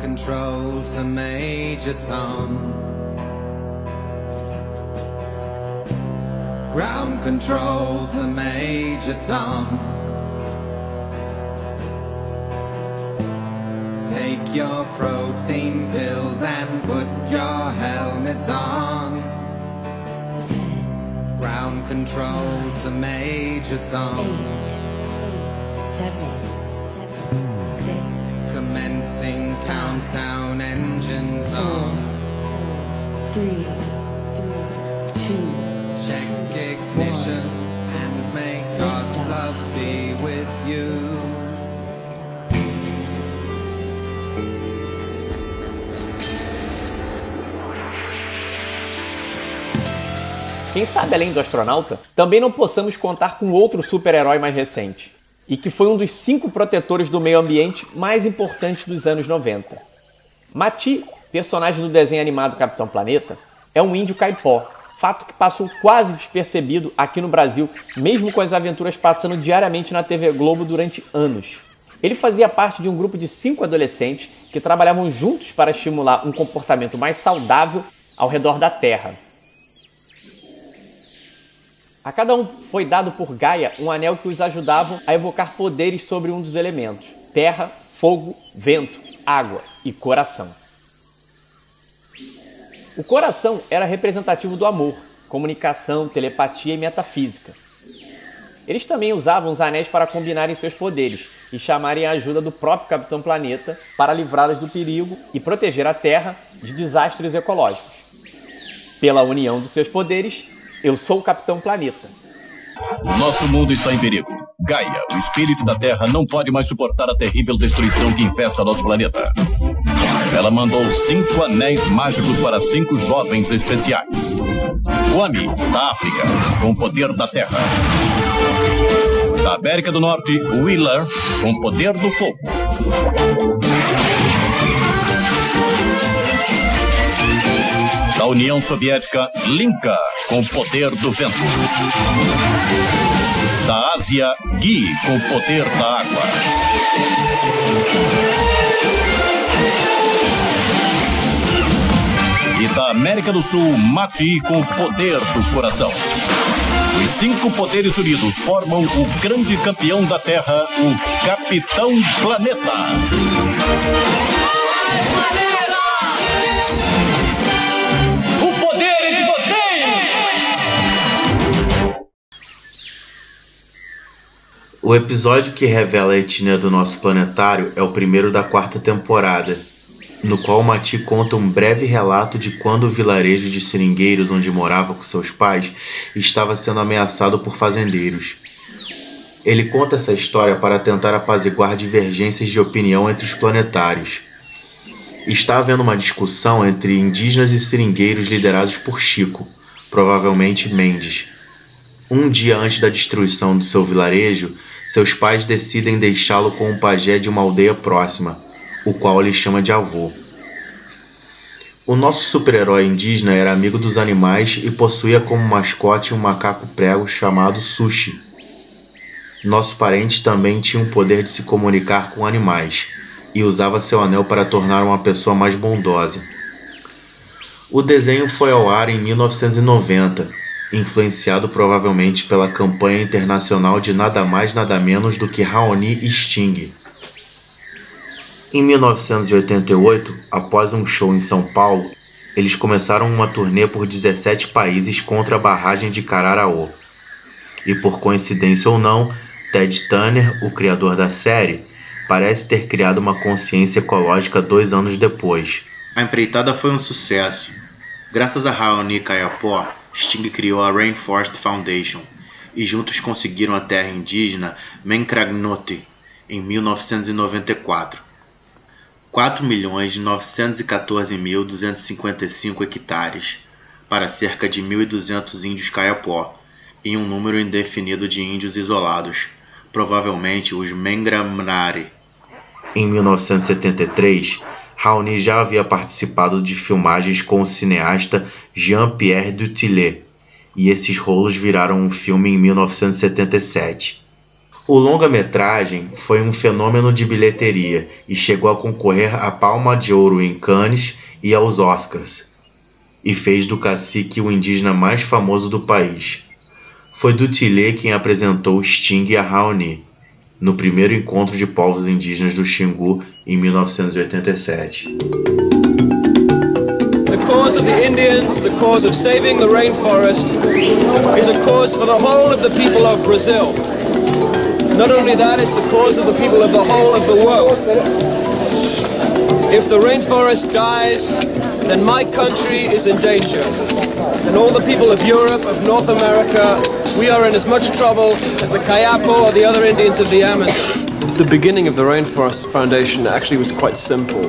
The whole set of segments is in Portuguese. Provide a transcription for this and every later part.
control to Major Tom. Ground control to Major Tom. Take your protein pills and put your helmet on. 10. Ground control to Major Tom. 8, 7, 6. Commencing countdown, engines on. 3, 2. Check ignition and may God's love be with you. Quem sabe, além do astronauta, também não possamos contar com outro super-herói mais recente, e que foi um dos 5 protetores do meio ambiente mais importantes dos anos 90. Mati, personagem do desenho animado Capitão Planeta, é um índio caipó, fato que passou quase despercebido aqui no Brasil, mesmo com as aventuras passando diariamente na TV Globo durante anos. Ele fazia parte de um grupo de 5 adolescentes que trabalhavam juntos para estimular um comportamento mais saudável ao redor da Terra. A cada um foi dado por Gaia um anel que os ajudavam a evocar poderes sobre um dos elementos: terra, fogo, vento, água e coração. O coração era representativo do amor, comunicação, telepatia e metafísica. Eles também usavam os anéis para combinarem seus poderes e chamarem a ajuda do próprio Capitão Planeta para livrá-los do perigo e proteger a Terra de desastres ecológicos. Pela união de seus poderes, eu sou o Capitão Planeta. Nosso mundo está em perigo. Gaia, o espírito da Terra, não pode mais suportar a terrível destruição que infesta nosso planeta. Ela mandou 5 anéis mágicos para 5 jovens especiais. Kwame, da África, com o poder da Terra. Da América do Norte, Wheeler, com o poder do fogo. Da União Soviética, Linka, com o poder do vento. Da Ásia, Gui, com o poder da água. E da América do Sul, Mati, com o poder do coração. Os 5 poderes unidos formam o grande campeão da Terra, o Capitão Planeta. O episódio que revela a etnia do nosso planetário é o primeiro da 4ª temporada, no qual Mati conta um breve relato de quando o vilarejo de seringueiros onde morava com seus pais estava sendo ameaçado por fazendeiros. Ele conta essa história para tentar apaziguar divergências de opinião entre os planetários. Está havendo uma discussão entre indígenas e seringueiros liderados por Chico, provavelmente Mendes. Um dia antes da destruição do seu vilarejo, seus pais decidem deixá-lo com um pajé de uma aldeia próxima, o qual ele chama de avô. O nosso super-herói indígena era amigo dos animais e possuía como mascote um macaco prego chamado Sushi. Nosso parente também tinha o poder de se comunicar com animais e usava seu anel para tornar uma pessoa mais bondosa. O desenho foi ao ar em 1990, influenciado provavelmente pela campanha internacional de nada mais nada menos do que Raoni e Sting. Em 1988, após um show em São Paulo, eles começaram uma turnê por 17 países contra a barragem de Cararaú. E por coincidência ou não, Ted Turner, o criador da série, parece ter criado uma consciência ecológica 2 anos depois. A empreitada foi um sucesso. Graças a Raoni Kayapó, Sting criou a Rainforest Foundation e juntos conseguiram a terra indígena Menkrangnoti em 1994. 4.914.255 hectares para cerca de 1.200 índios Kayapó e um número indefinido de índios isolados, provavelmente os Mengramnari. Em 1973, Raoni já havia participado de filmagens com o cineasta Jean-Pierre Dutillet, e esses rolos viraram um filme em 1977. O longa-metragem foi um fenômeno de bilheteria e chegou a concorrer à Palma de Ouro em Cannes e aos Oscars, e fez do cacique o indígena mais famoso do país. Foi Dutillé quem apresentou Sting a Raoni, no primeiro encontro de povos indígenas do Xingu, em 1987. The cause of the Indians, the cause of saving the rainforest, is a cause for the whole of the people of Brazil. Not only that, it's the cause of the people of the whole of the world. If the rainforest dies, then my country is in danger. And all the people of Europe, of North America, we are in as much trouble as the Kayapo or the other Indians of the Amazon. The beginning of the Rainforest Foundation actually was quite simple.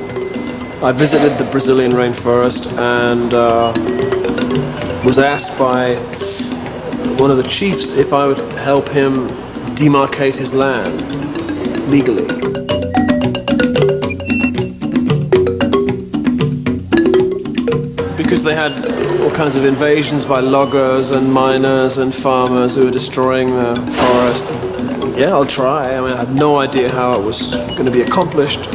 I visited the Brazilian rainforest and was asked by one of the chiefs if I would help him demarcate his land legally. Because they had all kinds of invasions by loggers and miners and farmers who were destroying the forest. Yeah, I'll try. I mean, I had no idea how it was going to be accomplished.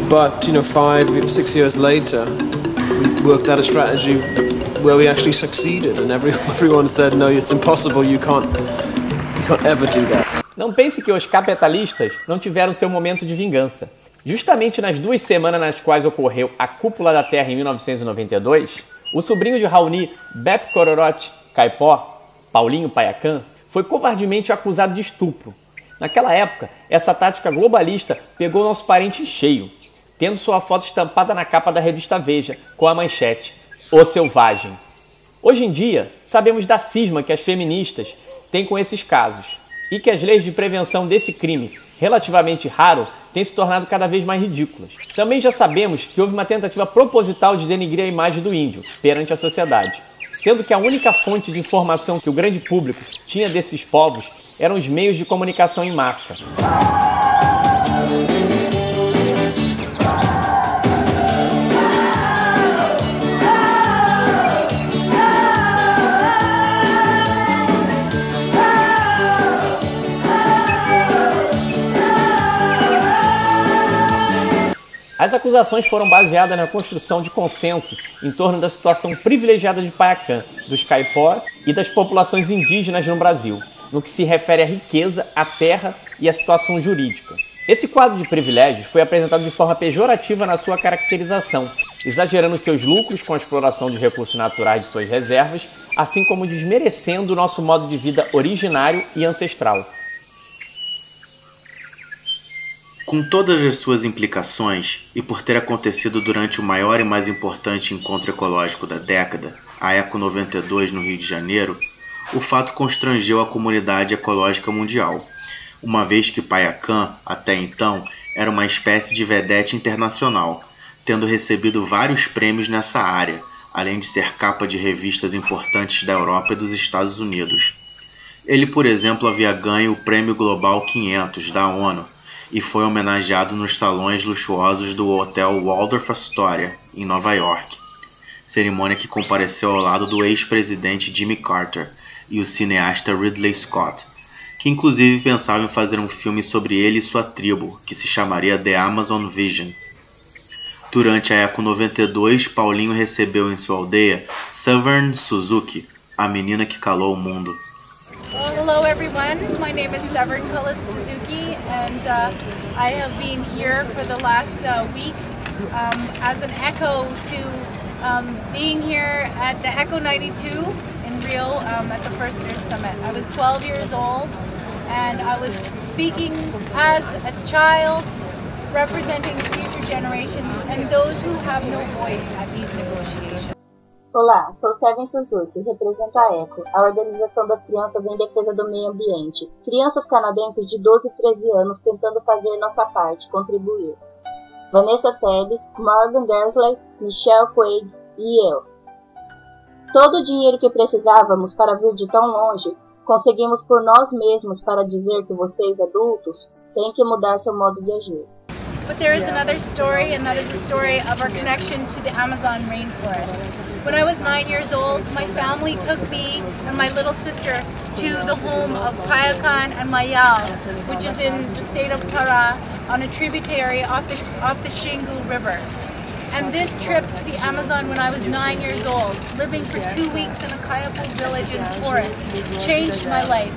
But, 5, 6 years later, we worked out a strategy where we actually succeeded, and everyone said, no, it's impossible, you can't ever do that. Não pense que os capitalistas não tiveram seu momento de vingança. Justamente nas 2 semanas nas quais ocorreu a Cúpula da Terra em 1992, o sobrinho de Raoni, Bep Cororote Caipó, Paulinho Paiacan, foi covardemente acusado de estupro. Naquela época, essa tática globalista pegou nosso parente em cheio, tendo sua foto estampada na capa da revista Veja, com a manchete "O Selvagem". Hoje em dia, sabemos da cisma que as feministas têm com esses casos e que as leis de prevenção desse crime, relativamente raro, têm se tornado cada vez mais ridículas. Também já sabemos que houve uma tentativa proposital de denegrir a imagem do índio perante a sociedade, sendo que a única fonte de informação que o grande público tinha desses povos eram os meios de comunicação em massa. As acusações foram baseadas na construção de consensos em torno da situação privilegiada de Paiacan, dos Caipó e das populações indígenas no Brasil, no que se refere à riqueza, à terra e à situação jurídica. Esse quadro de privilégios foi apresentado de forma pejorativa na sua caracterização, exagerando seus lucros com a exploração dos recursos naturais de suas reservas, assim como desmerecendo o nosso modo de vida originário e ancestral. Com todas as suas implicações, e por ter acontecido durante o maior e mais importante encontro ecológico da década, a Eco 92 no Rio de Janeiro, o fato constrangeu a comunidade ecológica mundial, uma vez que Paiacan, até então, era uma espécie de vedete internacional, tendo recebido vários prêmios nessa área, além de ser capa de revistas importantes da Europa e dos Estados Unidos. Ele, por exemplo, havia ganho o Prêmio Global 500 da ONU, e foi homenageado nos salões luxuosos do Hotel Waldorf Astoria, em Nova York, cerimônia que compareceu ao lado do ex-presidente Jimmy Carter e o cineasta Ridley Scott, que inclusive pensava em fazer um filme sobre ele e sua tribo, que se chamaria The Amazon Vision. Durante a Eco 92, Paulinho recebeu em sua aldeia Severn Suzuki, a menina que calou o mundo. Well, hello everyone, my name is Severn Cullis Suzuki and I have been here for the last week as an echo to being here at the Eco 92 in Rio at the First Earth Summit. I was 12 years old and I was speaking as a child representing future generations and those who have no voice at these negotiations. Olá, sou Severn Suzuki, represento a ECO, a Organização das Crianças em Defesa do Meio Ambiente. Crianças canadenses de 12 e 13 anos tentando fazer nossa parte, contribuir. Vanessa Sede, Morgan Dersley, Michelle Quaid e eu. Todo o dinheiro que precisávamos para vir de tão longe, conseguimos por nós mesmos para dizer que vocês, adultos, têm que mudar seu modo de agir. But there is another story, and that is the story of our connection to the Amazon rainforest. When I was 9 years old, my family took me and my little sister to the home of Payakan and Mayal, which is in the state of Para, on a tributary off the Xingu River. And this trip to the Amazon when I was 9 years old, living for 2 weeks in a Kayapo village in the forest, changed my life.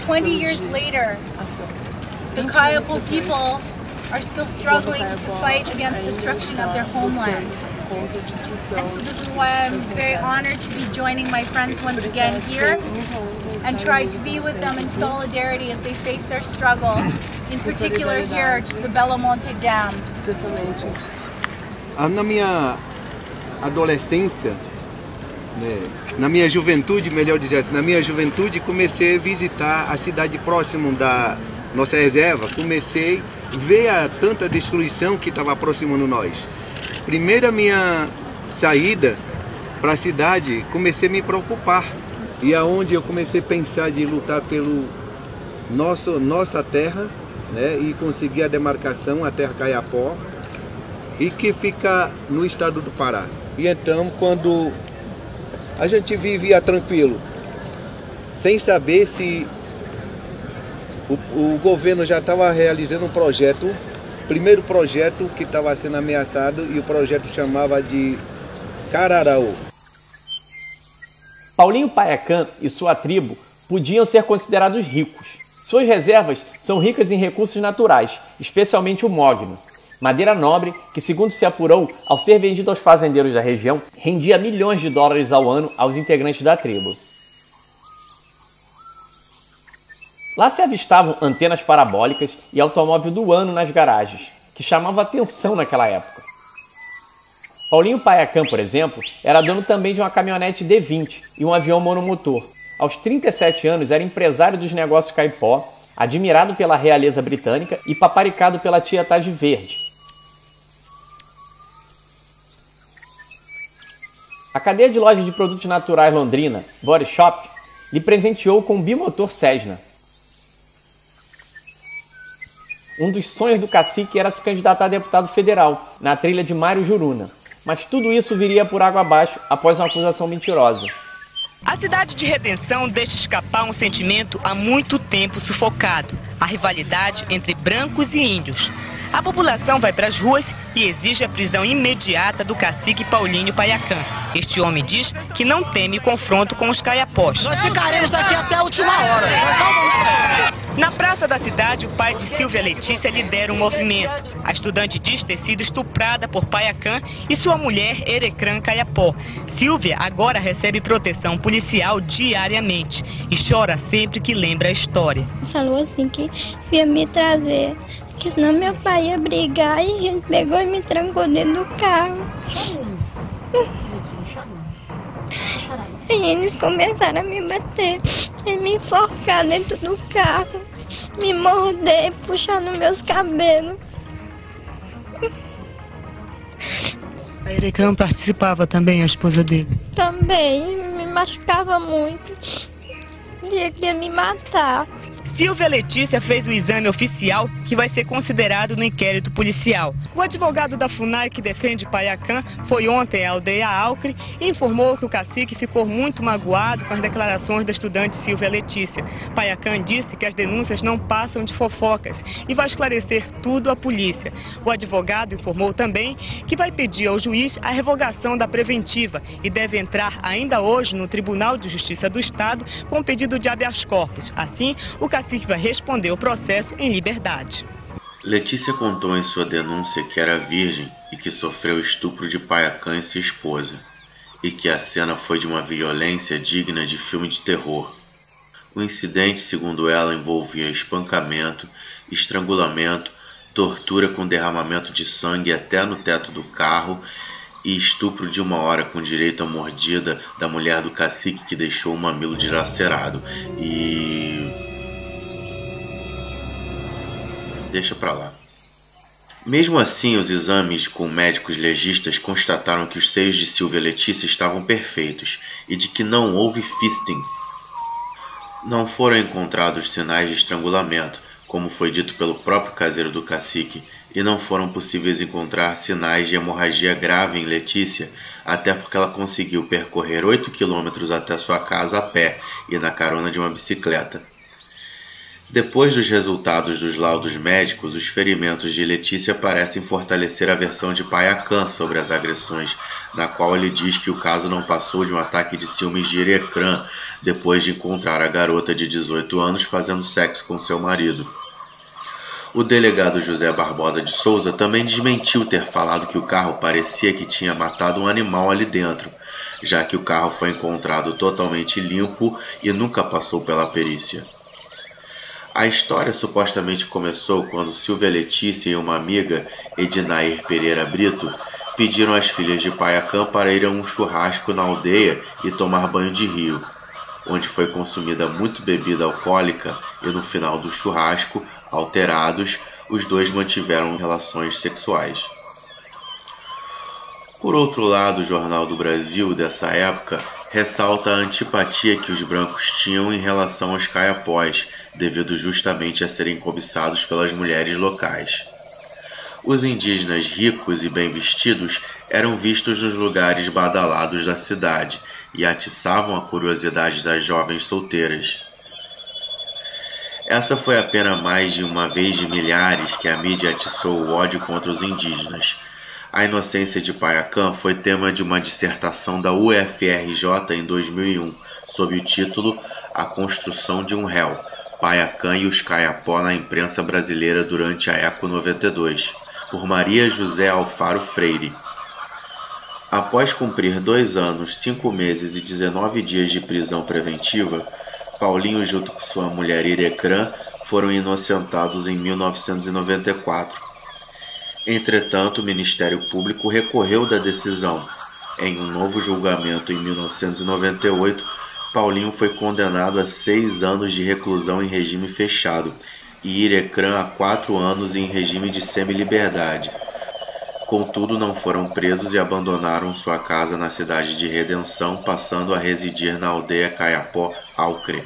20 years later, the Kayapo people are still struggling to fight against destruction of their homeland. And so this is why I'm very honored to be joining my friends once again here and try to be with them in solidarity as they face their struggle, in particular here to the Belo Monte Dam. Na minha adolescência, na minha juventude, melhor dizer assim, na minha juventude comecei a visitar a cidade próxima da nossa reserva, comecei a ver a tanta destruição que estava aproximando nós. Primeira minha saída para a cidade, comecei a me preocupar. E aonde eu comecei a pensar de lutar pelo nossa terra, né, e conseguir a demarcação, a terra Kayapó, e que fica no estado do Pará. E então, quando a gente vivia tranquilo, sem saber se o governo já estava realizando um projeto, primeiro projeto que estava sendo ameaçado, e o projeto chamava de Cararaú. Paulinho Payakan e sua tribo podiam ser considerados ricos. Suas reservas são ricas em recursos naturais, especialmente o mogno, madeira nobre que, segundo se apurou, ao ser vendido aos fazendeiros da região, rendia milhões de dólares ao ano aos integrantes da tribo. Lá se avistavam antenas parabólicas e automóvel do ano nas garagens, que chamava atenção naquela época. Paulinho Payakan, por exemplo, era dono também de uma caminhonete D20 e um avião monomotor. Aos 37 anos era empresário dos negócios caipó, admirado pela realeza britânica e paparicado pela Tietagem Verde. A cadeia de lojas de produtos naturais londrina, Body Shop, lhe presenteou com um bimotor Cessna. Um dos sonhos do cacique era se candidatar a deputado federal, na trilha de Mário Juruna. Mas tudo isso viria por água abaixo após uma acusação mentirosa. A cidade de Redenção deixa escapar um sentimento há muito tempo sufocado: a rivalidade entre brancos e índios. A população vai para as ruas e exige a prisão imediata do cacique Paulinho Payakan. Este homem diz que não teme confronto com os caiapós. Nós ficaremos aqui até a última hora. Nós não vamos sair. Na praça da cidade, o pai de Silvia Letícia lidera um movimento. A estudante diz ter sido estuprada por Payakan e sua mulher Erecrã Kayapó. Silvia agora recebe proteção policial diariamente e chora sempre que lembra a história. Falou assim que ia me trazer, que senão meu pai ia brigar, e ele pegou e me trancou dentro do carro. E eles começaram a me bater e me enforcar dentro do carro, me morder, puxar nos meus cabelos. A Erecrã participava também, a esposa dele? Também, me machucava muito, dizia que ia me matar. Silvia Letícia fez o exame oficial que vai ser considerado no inquérito policial. O advogado da FUNAI que defende Payakan foi ontem à aldeia Alcre e informou que o cacique ficou muito magoado com as declarações da estudante Silvia Letícia. Payakan disse que as denúncias não passam de fofocas e vai esclarecer tudo à polícia. O advogado informou também que vai pedir ao juiz a revogação da preventiva e deve entrar ainda hoje no Tribunal de Justiça do Estado com pedido de habeas corpus. Assim, o cacique vai responder o processo em liberdade. Letícia contou em sua denúncia que era virgem e que sofreu estupro de Payakan e sua esposa, e que a cena foi de uma violência digna de filme de terror. O incidente, segundo ela, envolvia espancamento, estrangulamento, tortura com derramamento de sangue até no teto do carro e estupro de 1 hora com direito à mordida da mulher do cacique que deixou o mamilo dilacerado. Deixa pra lá. Mesmo assim, os exames com médicos legistas constataram que os seios de Silvia Letícia estavam perfeitos e de que não houve fisting. Não foram encontrados sinais de estrangulamento, como foi dito pelo próprio caseiro do cacique, e não foram possíveis encontrar sinais de hemorragia grave em Letícia, até porque ela conseguiu percorrer 8 quilômetros até sua casa a pé e na carona de uma bicicleta. Depois dos resultados dos laudos médicos, os ferimentos de Letícia parecem fortalecer a versão de Payacã sobre as agressões, na qual ele diz que o caso não passou de um ataque de ciúmes de Irecrã, depois de encontrar a garota de 18 anos fazendo sexo com seu marido. O delegado José Barbosa de Souza também desmentiu ter falado que o carro parecia que tinha matado um animal ali dentro, já que o carro foi encontrado totalmente limpo e nunca passou pela perícia. A história supostamente começou quando Silvia Letícia e uma amiga, Ednair Pereira Brito, pediram às filhas de Payacã para ir a um churrasco na aldeia e tomar banho de rio, onde foi consumida muito bebida alcoólica e no final do churrasco, alterados, os dois mantiveram relações sexuais. Por outro lado, o Jornal do Brasil dessa época ressalta a antipatia que os brancos tinham em relação aos caiapós, devido justamente a serem cobiçados pelas mulheres locais. Os indígenas ricos e bem vestidos eram vistos nos lugares badalados da cidade e atiçavam a curiosidade das jovens solteiras. Essa foi apenas mais de uma vez de milhares que a mídia atiçou o ódio contra os indígenas. A inocência de Payacã foi tema de uma dissertação da UFRJ em 2001, sob o título A Construção de um Réu, Payacã e os Caiapó na imprensa brasileira durante a Eco 92, por Maria José Alfaro Freire. Após cumprir 2 anos, 5 meses e 19 dias de prisão preventiva, Paulinho junto com sua mulher Irecrã foram inocentados em 1994. Entretanto, o Ministério Público recorreu da decisão. Em um novo julgamento em 1998, Paulinho foi condenado a 6 anos de reclusão em regime fechado e Irecrã a 4 anos em regime de semiliberdade. Contudo, não foram presos e abandonaram sua casa na cidade de Redenção, passando a residir na aldeia Caiapó, Alcre.